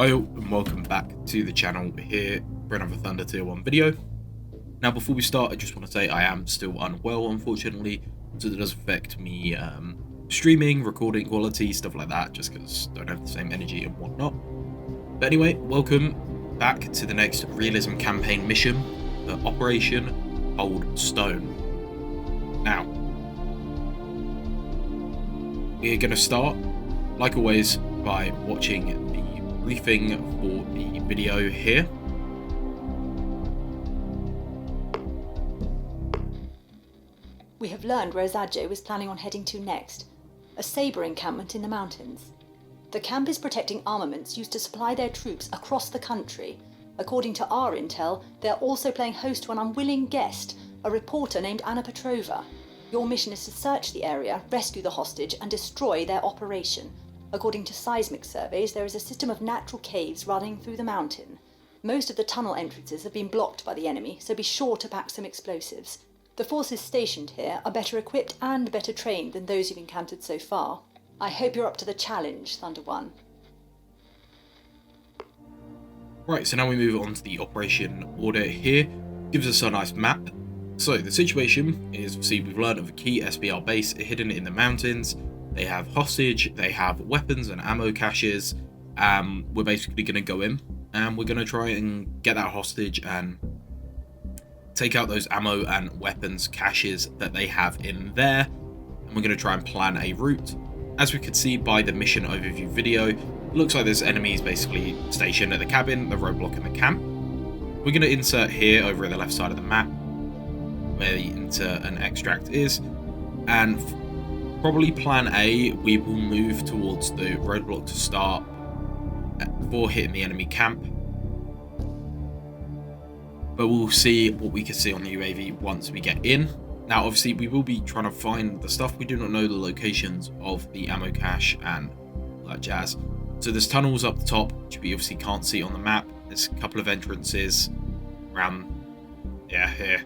Hi all, and welcome back to the channel here for another Thunder Tier 1 video. Now before we start, I just want to say I am still unwell, unfortunately, so that does affect me streaming, recording quality, stuff like that, just because I don't have the same energy and whatnot. But anyway, welcome back to the next Realism campaign mission, the Operation Hold Stone. Now, we're going to start, like always, by watching the briefing for the video here. We have learned where Zadjo was planning on heading to next, a Sabre encampment in the mountains. The camp is protecting armaments used to supply their troops across the country. According to our intel, they're also playing host to an unwilling guest, a reporter named Anna Petrova. Your mission is to search the area, rescue the hostage, and destroy their operation. According to seismic surveys, there is a system of natural caves running through the mountain. Most of the tunnel entrances have been blocked by the enemy, so be sure to pack some explosives. The forces stationed here are better equipped and better trained than those you've encountered so far. I hope you're up to the challenge, Thunder One. Right, so now we move on to the operation order here. Gives us a nice map. So the situation is, see, we've learned of a key SBR base hidden in the mountains. They have hostage, they have weapons and ammo caches. We're basically going to go in and we're going to try and get that hostage and take out those ammo and weapons caches that they have in there. And we're going to try and plan a route. As we could see by the mission overview video, it looks like there's enemies basically stationed at the cabin, the roadblock and the camp. We're going to insert here over at the left side of the map where the insert and extract is. And probably plan A, we will move towards the roadblock to start before hitting the enemy camp. But we'll see what we can see on the UAV once we get in. Now, obviously, we will be trying to find the stuff. We do not know the locations of the ammo cache and all that jazz. So there's tunnels up the top, which we obviously can't see on the map. There's a couple of entrances around, here.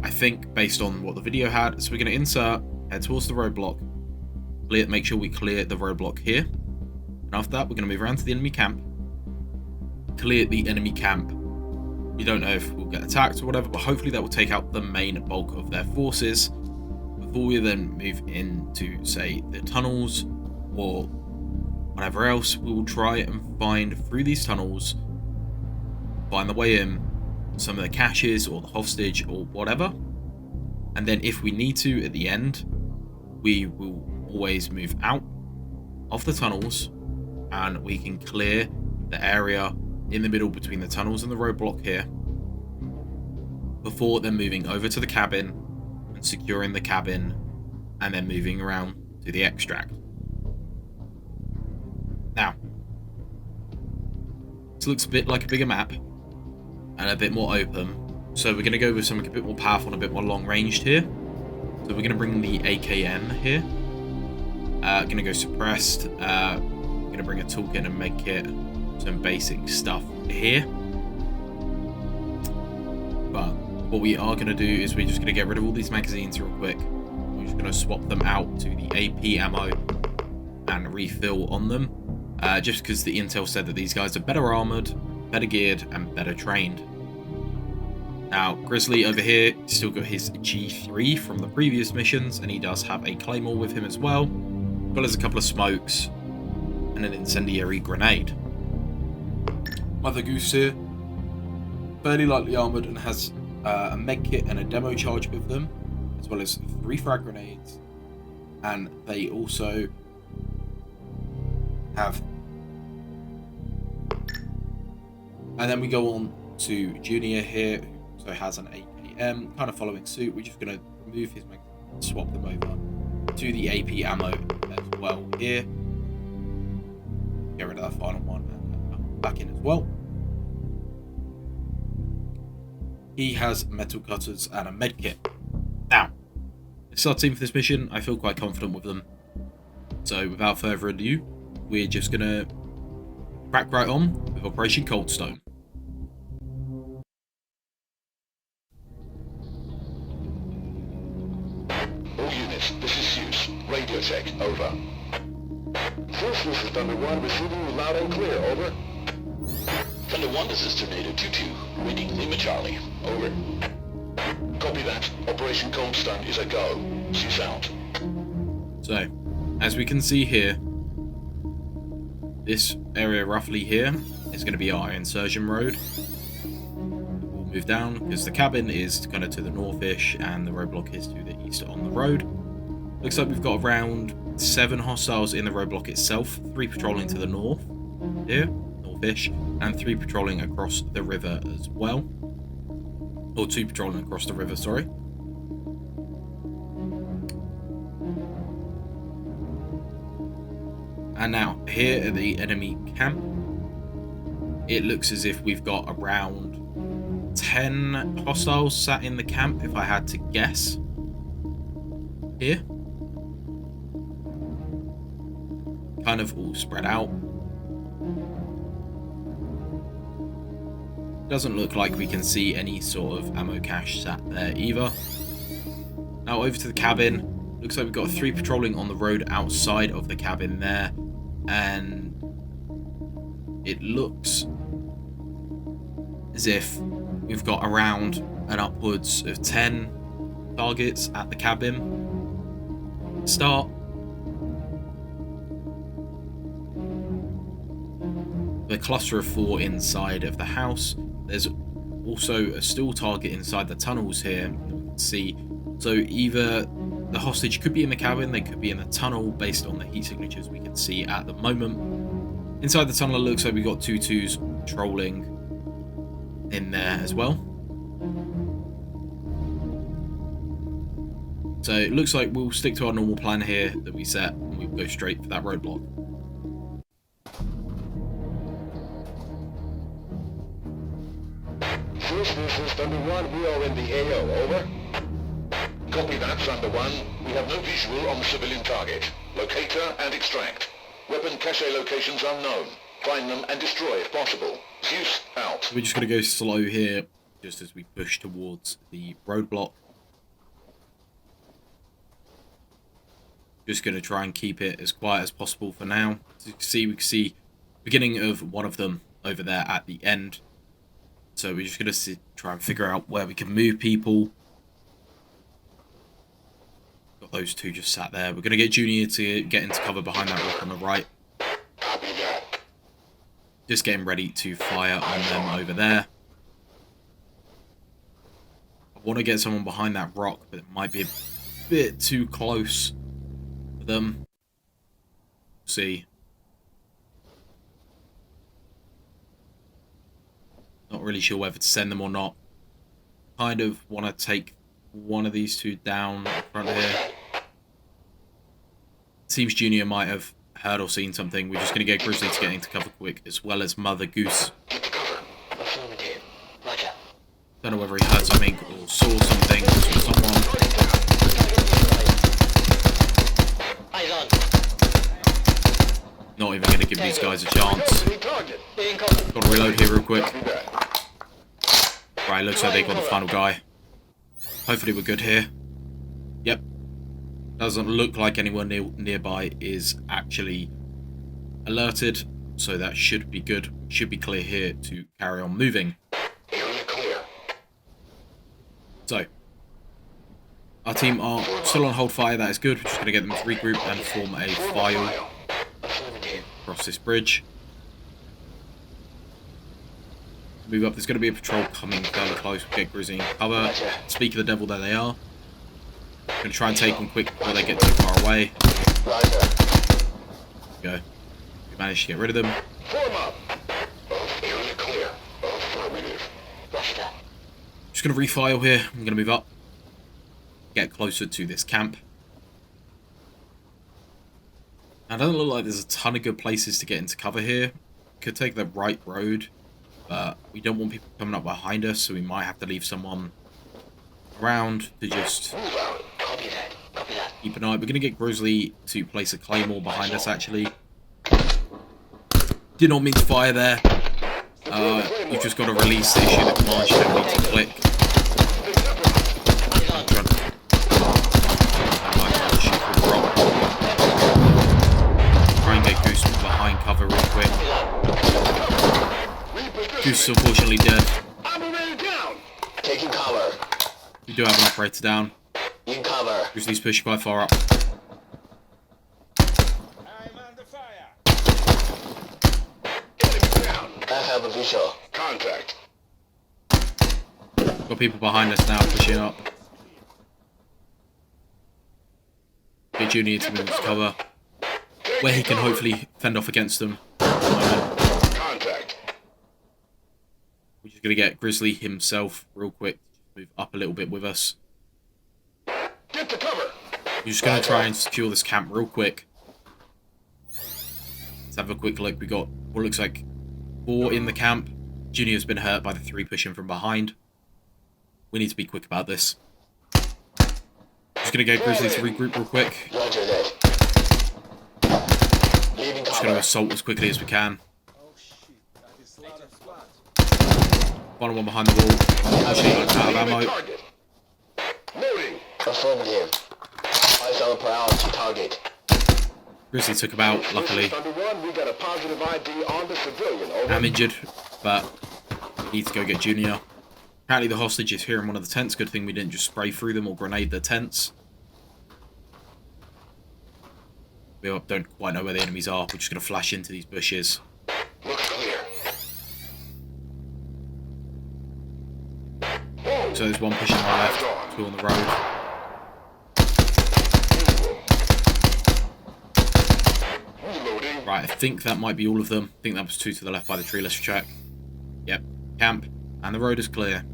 I think based on what the video had, so we're going to insert, head towards the roadblock, make sure we clear the roadblock here, and after that we're going to move around to the enemy camp, clear the enemy camp. We don't know if we'll get attacked or whatever, but hopefully that will take out the main bulk of their forces before we then move into, say, the tunnels or whatever else. We will try and find through these tunnels, find the way in, some of the caches or the hostage or whatever, and then if we need to at the end, we will always move out of the tunnels and we can clear the area in the middle between the tunnels and the roadblock here before then moving over to the cabin and securing the cabin and then moving around to the extract. Now, this looks a bit like a bigger map and a bit more open, so we're going to go with something a bit more powerful and a bit more long ranged here. So we're going to bring the AKM here, going to go suppressed, going to bring a toolkit and med kit, some basic stuff here. But what we are going to do is we're just going to get rid of all these magazines real quick. We're just going to swap them out to the AP ammo and refill on them, just because the intel said that these guys are better armored, better geared and better trained. Now Grizzly over here still got his G3 from the previous missions, and he does have a claymore with him as well as a couple of smokes and an incendiary grenade. Mother Goose here, fairly lightly armored and has a med kit and a demo charge with them, as well as 3 frag grenades, and they also have. And then we go on to Junior here, who also has an AKM, kind of following suit. We're just going to remove his magazine and swap them over to the AP ammo as well here. Get rid of that final one and back in as well. He has metal cutters and a med kit. Now, this is our team for this mission. I feel quite confident with them. So without further ado, we're just going to crack right on with Operation Cold Stone. All units, this is Zeus. Radio check, over. This is Thunder 1, receiving you loud and clear, over. Thunder 1, this is Tornado 2-2, reading Lima Charlie, over. Copy that. Operation Cold Stun is a go. Cease out. So, as we can see here, this area roughly here is going to be our insertion road. We'll move down because the cabin is kind of to the northish and the roadblock is to the east on the road. Looks like we've got around 7 hostiles in the roadblock itself, 3 patrolling to the north here, northish, and 3 patrolling across the river as well. Or 2 patrolling across the river, sorry. And now, here at the enemy camp, it looks as if we've got around 10 hostiles sat in the camp, if I had to guess. Here. Kind of all spread out. Doesn't look like we can see any sort of ammo cache sat there either. Now over to the cabin. Looks like we've got 3 patrolling on the road outside of the cabin there. And it looks as if we've got around and upwards of 10 targets at the cabin. Start. The cluster of 4 inside of the house. There's also a still target inside the tunnels here that we can see. So either the hostage could be in the cabin, they could be in the tunnel based on the heat signatures we can see at the moment. Inside the tunnel it looks like we've got 2-2s patrolling in there as well. So it looks like we'll stick to our normal plan here that we set and we'll go straight for that roadblock. This is Thunder 1, we are in the AO, over. Copy that, Thunder 1. We have no visual on the civilian target. Locate her and extract. Weapon cache locations unknown. Find them and destroy if possible. Zeus out. We're just going to go slow here, just as we push towards the roadblock. Just going to try and keep it as quiet as possible for now. As you can see, we can see the beginning of one of them over there at the end. So we're just going to try and figure out where we can move people. Got those 2 just sat there. We're going to get Junior to get into cover behind that rock on the right. Copy that. Just getting ready to fire on them over there. I want to get someone behind that rock, but it might be a bit too close for them. See. Not really sure whether to send them or not. Kind of want to take one of these 2 down in front here. Seems Junior might have heard or seen something. We're just going to get Grizzly to get into cover quick, as well as Mother Goose. Get to cover. Affirmative. Roger. Don't know whether he heard something or saw something or saw someone. Eyes on. Not even going to give these guys a chance. Being covered. Got to reload here real quick. Right, looks like they got the final guy. Hopefully we're good here. Yep. Doesn't look like anyone nearby is actually alerted, so that should be good. Should be clear here to carry on moving. Area clear. So, our team are still on hold fire. That is good. We're just going to get them to regroup and form a file across this bridge. Move up. There's going to be a patrol coming fairly close. We'll get Grizzly in cover. Speak of the devil, there they are. Going to try and take them quick before they get too far away. Go. We managed to get rid of them. Form up. Area clear. Affirmative. Roger. Just going to refile here. I'm going to move up. Get closer to this camp. Now, it doesn't look like there's a ton of good places to get into cover here. Could take the right road, but we don't want people coming up behind us, so we might have to leave someone around to just Move out. Copy that. Copy that. keep an eye. We're going to get Grizzly to place a claymore behind us, actually. Did not mean to fire there. You've just got to release the issue that command. You don't need to click. Eyes on. Try and get Goose Goose is unfortunately dead. Operator down! Taking cover. We do have an operator down. In cover. Grizzly's pushing quite far up. I'm under fire. Enemy down! I have a visual. Contact. Got people behind us now pushing up. Get Junior to move to cover, where he can hopefully fend off against them. Contact. We're just going to get Grizzly himself real quick. Move up a little bit with us. Get to cover! We're just going to try and secure this camp real quick. Let's have a quick look. We got what looks like 4 in the camp. Junior's been hurt by the 3 pushing from behind. We need to be quick about this. Just going to get Grizzly to regroup real quick. Roger that. Leaving Just going to cover. assault as quickly as we can. Oh shit, that is a lot of squad. Final one behind the wall. Unfortunately, out of ammo. Target. Loading. Affirmative. Eyes on priority target. Grizzly took him out, luckily. Thunder 1, we got a positive ID on the civilian. Over. I'm injured, but we need to go get Junior. Apparently the hostage is here in one of the tents. Good thing we didn't just spray through them or grenade their tents. We don't quite know where the enemies are. We're just going to flash into these bushes. Looks clear. So there's one pushing on our left, 2 on the road. Reloading. Right, I think that might be all of them. I think that was 2 to the left by the tree. Let's check. Yep, camp. And the road is clear.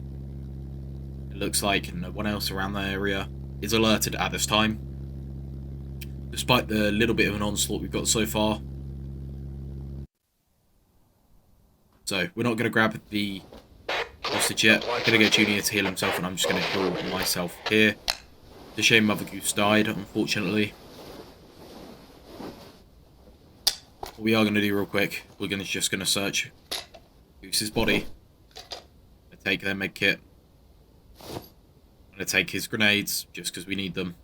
It looks like no one else around the area is alerted at this time. Despite the little bit of an onslaught we've got so far. So, we're not going to grab the hostage yet. I'm going to get Junior to heal himself, and I'm just going to heal myself here. It's a shame Mother Goose died, unfortunately. What we are going to do real quick, we're just going to search Goose's body. Take their med kit. I'm going to take his grenades, just because we need them.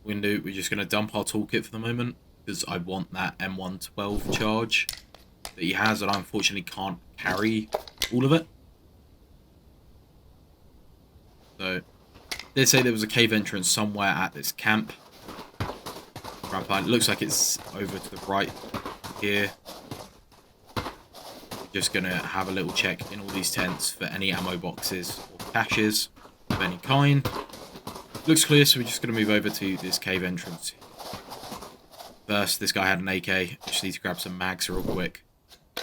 We're just going to dump our toolkit for the moment, because I want that M112 charge that he has, and I unfortunately can't carry all of it. So, they say there was a cave entrance somewhere at this camp. It looks like it's over to the right here. Just going to have a little check in all these tents for any ammo boxes or caches of any kind. Looks clear, so we're just going to move over to this cave entrance. First, this guy had an AK. Just need to grab some mags real quick.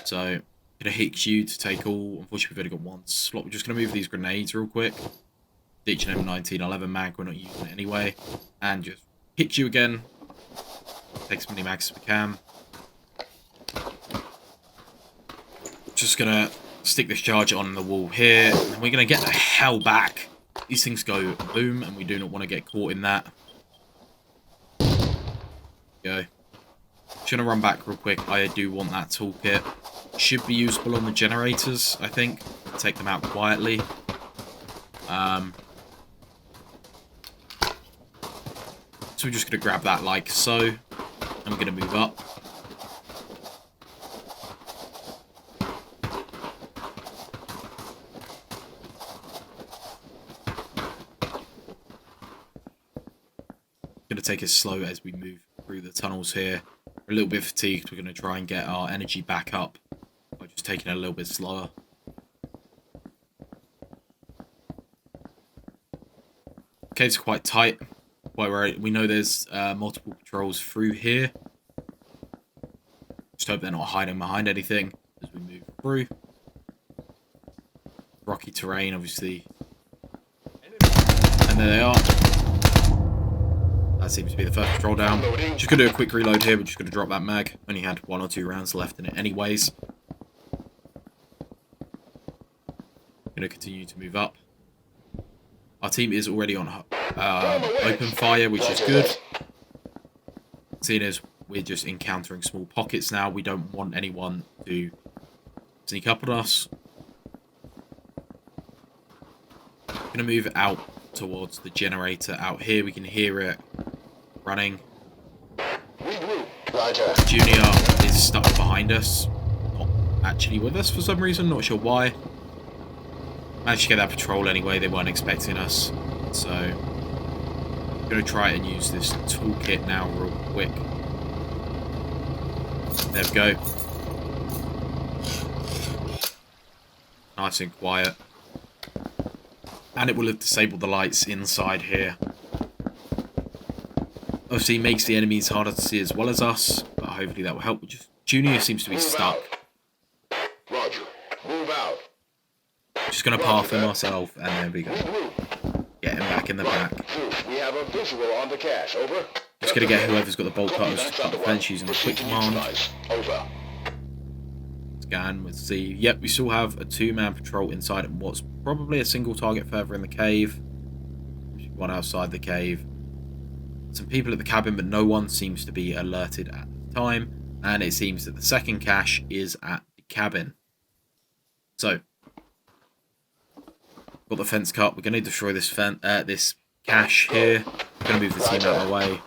So, going to hit you to take all. Unfortunately, we've only got 1 slot. We're just going to move these grenades real quick. Ditch an M1911 mag. We're not using it anyway. And just hit you again. Take as many mags as we can. Just gonna stick this charge on the wall here, and we're gonna get the hell back. These things go boom, and we do not want to get caught in that. Go. Just gonna run back real quick. I do want that toolkit. Should be usable on the generators, I think. Take them out quietly. So we're just gonna grab that like so, and we're gonna move up. Going to take it slow as we move through the tunnels here. We're a little bit fatigued. We're going to try and get our energy back up by just taking it a little bit slower. Cave's quite tight. Quite right. We know there's multiple patrols through here. Just hope they're not hiding behind anything as we move through. Rocky terrain, obviously. And there they are. That seems to be the first patrol down. Just going to do a quick reload here. We're just going to drop that mag. Only had 1 or 2 rounds left in it anyways. Going to continue to move up. Our team is already on open fire, which is good. Seeing as we're just encountering small pockets now, we don't want anyone to sneak up on us. Going to move out towards the generator out here. We can hear it running. Regroup. Roger Roger. Junior is stuck behind us, not actually with us for some reason, not sure why. Managed to get that patrol anyway, they weren't expecting us. So, I'm going to try and use this toolkit now real quick. There we go. Nice and quiet. And it will have disabled the lights inside here. Obviously, makes the enemies harder to see as well as us, but hopefully that will help. Junior seems to be stuck. Roger. Move out. Just going to path him myself, and there we go. Get him back in the back. We have a visual on the cache. Over. Just going to get whoever's got the bolt cutters to cut the fence using a quick command. Over. Scan with C. Yep, we still have a 2-man patrol inside and what's probably a single target further in the cave. One outside the cave. Some people at the cabin, but no one seems to be alerted at the time. And it seems that the second cache is at the cabin. So, got the fence cut. We're going to destroy this this cache here. We're going to move the team out of the way.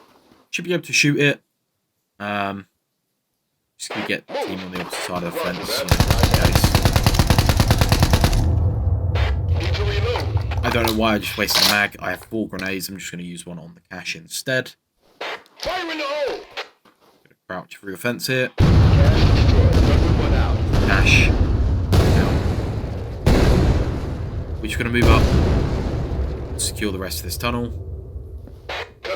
Should be able to shoot it. Just going to get the team on the opposite side of the fence. I don't know why I just wasted a mag. I have 4 grenades. I'm just going to use one on the cache instead. Fire in the hole. Going to crouch through the fence here. Cache. Cache. We're just going to move up. Secure the rest of this tunnel.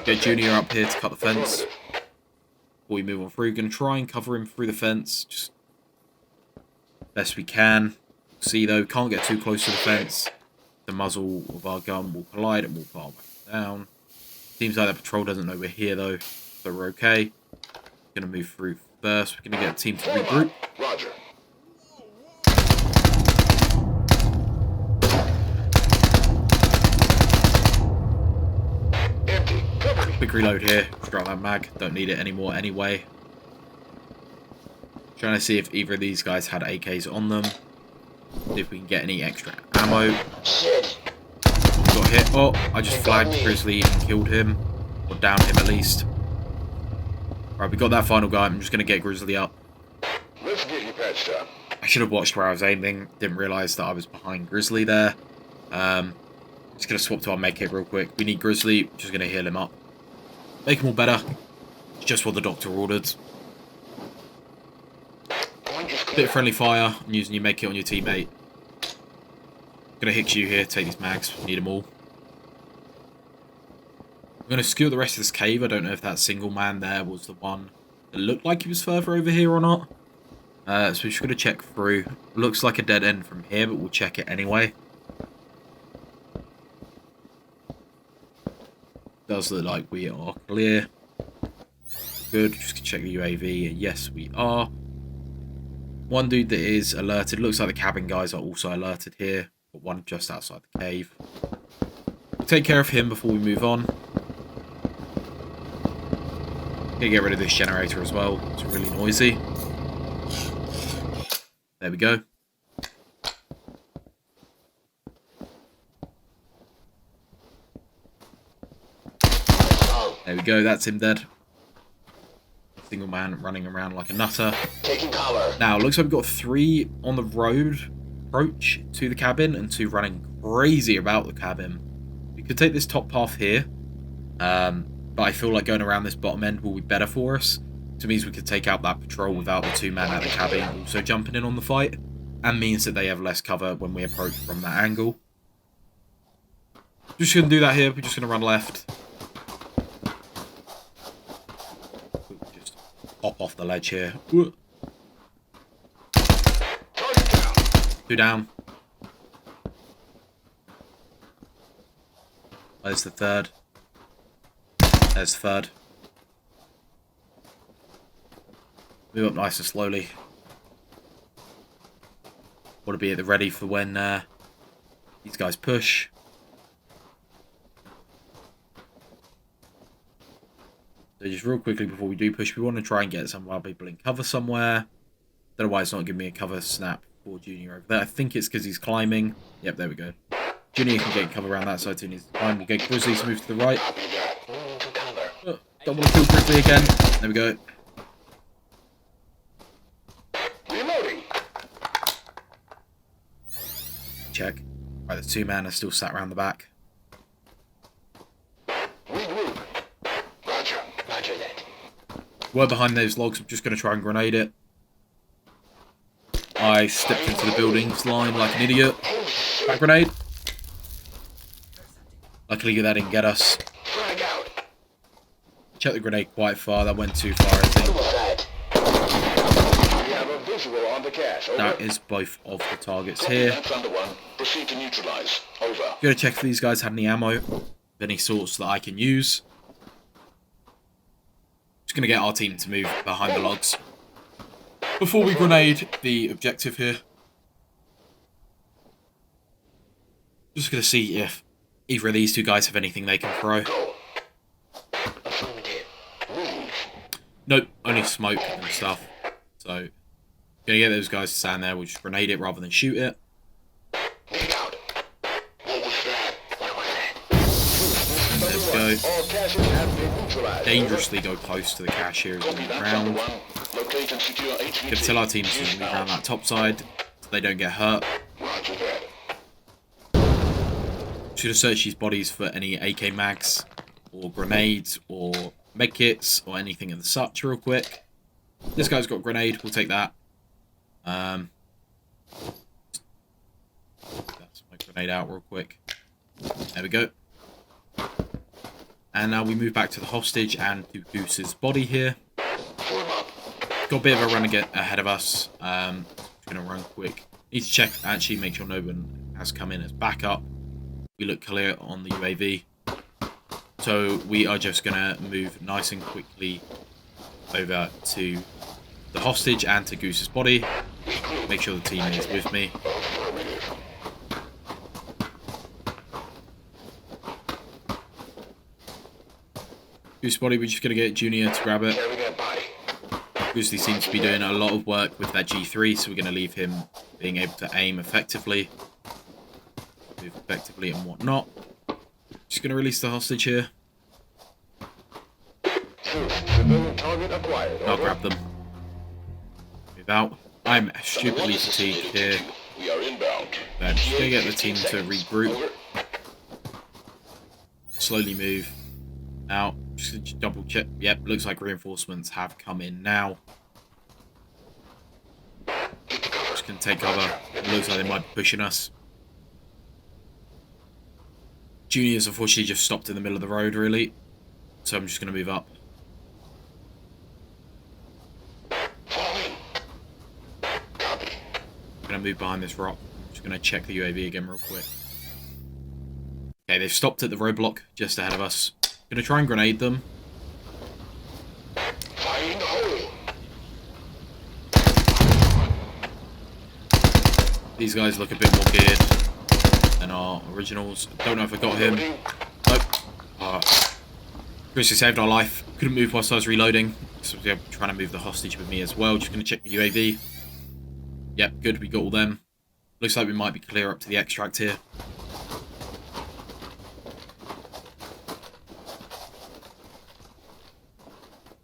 Get Junior up here to cut the fence. Before we move on through, going to try and cover him through the fence. Just best we can. See though, can't get too close to the fence. The muzzle of our gun will collide and we'll fall back down. Seems like that patrol doesn't know we're here though, so we're okay. Going to move through first. We're going to get the team to regroup. Roger. Empty. Cover me. Quick reload here. Drop that mag. Don't need it anymore anyway. Trying to see if either of these guys had AKs on them. See if we can get any extra ammo. Shit. Got hit. Oh, I just flagged Grizzly and killed him. Or downed him at least. Right, we got that final guy. I'm just going to get Grizzly up. Let's get you patched up. I should have watched where I was aiming. Didn't realise that I was behind Grizzly there. Just going to swap to our medkit real quick. We need Grizzly. Just going to heal him up. Make him all better. It's just what the doctor ordered. Bit of friendly fire. I'm using your medkit on your teammate. Gonna hit you here. Take these mags. Need them all. I'm gonna secure the rest of this cave. I don't know if that single man there was the one that looked like he was further over here or not. So we're just gonna check through. Looks like a dead end from here, but we'll check it anyway. Does look like we are clear. Good. Just check the UAV. Yes, we are. One dude that is alerted. Looks like the cabin guys are also alerted here. But one just outside the cave. Take care of him before we move on. Gonna get rid of this generator as well. It's really noisy. There we go. There we go. That's him dead. Single man running around like a nutter. Taking cover. Now, looks like we've got 3 on the road approach to the cabin and 2 running crazy about the cabin. We could take this top path here, but I feel like going around this bottom end will be better for us. It means we could take out that patrol without the 2 men at the cabin also jumping in on the fight, and means that they have less cover when we approach from that angle. Just going to do that here. We're just going to run left. Just hop off the ledge here. 2 down. There's the 3rd. There's the 3rd. Move up nice and slowly. Want to be at the ready for when these guys push. So just real quickly before we do push, we want to try and get some of our people in cover somewhere. Don't know why it's not giving me a cover snap for Junior over there. I think it's because he's climbing. Yep, there we go. Junior can get cover around that side too. Needs to climb. We'll get Grizzly to move to the right. Oh, don't want to kill Grizzly again. There we go. check. Right, the 2 men are still sat around the back. Regroup. Roger. Roger that. We're behind those logs. I'm just going to try and grenade it. I stepped into the buildings line like an idiot. Back grenade. Luckily that didn't get us. Frag out. Check the grenade quite far. That went too far, I think. Suicide. We have a visual on the cache. Over. That is both of the targets Copy here. that, Thunder 1. Proceed to neutralize. Over. Gonna check if these guys have any ammo of any sorts that I can use. Just gonna get our team to move behind the logs. Before we grenade the objective here. Just gonna see if either of these 2 guys have anything they can throw. Go. Affirmative. Move. Nope, only smoke and stuff. So, gonna get those guys to stand there. We'll just grenade it rather than shoot it. Dig out. What was that? What was that? There we go. All caches have been neutralized. Dangerously go close to the cache here as we Copy move that, Thunder around. 1. Locate and secure HVT. Gonna tell our teams to move around that top side so they don't get hurt. Roger that. Should have searched these bodies for any AK mags or grenades or medkits or anything of the such real quick. This guy's got a grenade, we'll take that. That's my grenade out real quick. There we go. And now we move back to the hostage and to Goose's body here. Form up. Got a bit of a run ahead of us. Just gonna run quick. Need to check, actually make sure no one has come in as backup. We look clear on the UAV. So we are just gonna move nice and quickly over to the hostage and to Goose's body. Make sure the team is with me. Affirmative. Goose's body, we're just gonna get Junior to grab it. Carry that body. Goose seems to be doing a lot of work with that G3, so we're gonna leave him being able to aim effectively. Move effectively and whatnot. Just gonna release the hostage here. Civilian target acquired. I'll Over. grab them. Move out. I'm stupidly fatigued here. We are inbound. I'm just gonna get the team to regroup. Over. Slowly move out. Just gonna double check. Yep, looks like reinforcements have come in now. Just gonna take cover. It looks like they might be pushing us. Junior's unfortunately just stopped in the middle of the road, really. So I'm just gonna move up. Falling. Copy. I'm gonna move behind this rock. Just gonna check the UAV again real quick. Okay, they've stopped at the roadblock just ahead of us. Gonna try and grenade them. Firing the hole. These guys look a bit more geared than our originals. Don't know if I got him. Nope. Chris saved our life. Couldn't move whilst I was reloading. So yeah, trying to move the hostage with me as well. Just gonna check the UAV. Yep, good. We got all them. Looks like we might be clear up to the extract here.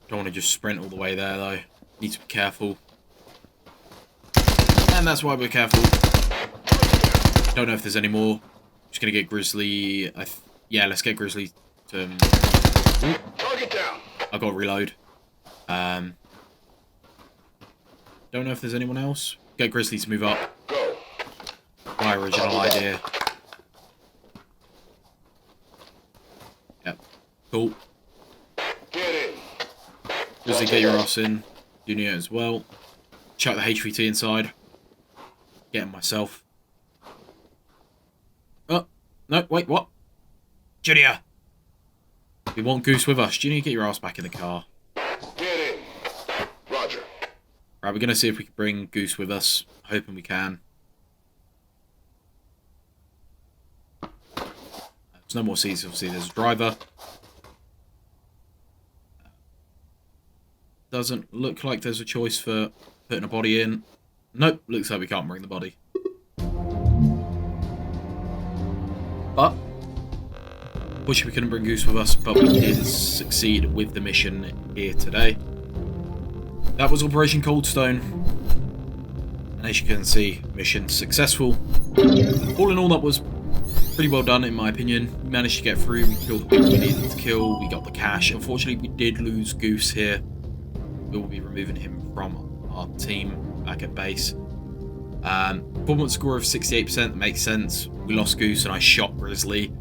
Don't want to just sprint all the way there though. Need to be careful. And that's why we're careful. Don't know if there's any more. Just gonna get Grizzly. Yeah, let's get Grizzly to. Target down. I got to reload. Don't know if there's anyone else. Get Grizzly to move up. Go. My original idea. Yep. Cool. Get in. Grizzly, get your ass in. Junior as well. Chuck the HVT inside. Get him myself. Oh, no, wait, what? Junior! We want Goose with us. Junior, get your ass back in the car. Get in. Roger. Right, we're going to see if we can bring Goose with us. Hoping we can. There's no more seats, obviously. There's a driver. Doesn't look like there's a choice for putting a body in. Nope, looks like we can't bring the body. But, wish we couldn't bring Goose with us, but we did succeed with the mission here today. That was Operation Coldstone. And as you can see, mission successful. All in all, that was pretty well done in my opinion. We managed to get through, we killed the people we needed to kill, we got the cash. Unfortunately, we did lose Goose here. We will be removing him from our team back at base. Performance score of 68%, that makes sense. We lost Goose and I shot Grizzly.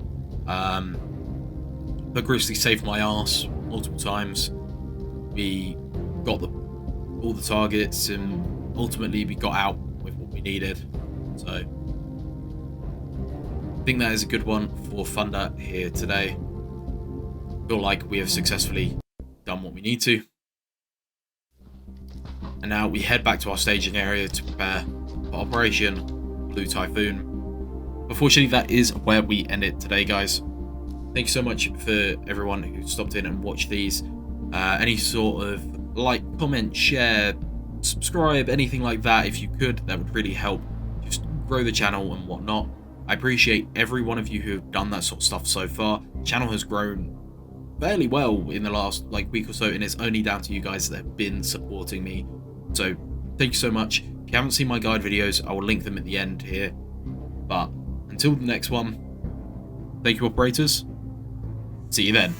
But Grizzly saved my ass multiple times. We got all the targets and ultimately we got out with what we needed. So I think that is a good one for Thunder here today. I feel like we have successfully done what we need to. And now we head back to our staging area to prepare for Operation Blue Typhoon. Unfortunately, that is where we end it today, guys. Thank you so much for everyone who stopped in and watched these. Any sort of like, comment, share, subscribe, anything like that, if you could, that would really help just grow the channel and whatnot. I appreciate every one of you who have done that sort of stuff so far. The channel has grown fairly well in the last week or so, and it's only down to you guys that have been supporting me. So thank you so much. If you haven't seen my guide videos, I will link them at the end here. But until the next one, thank you, operators. See you then.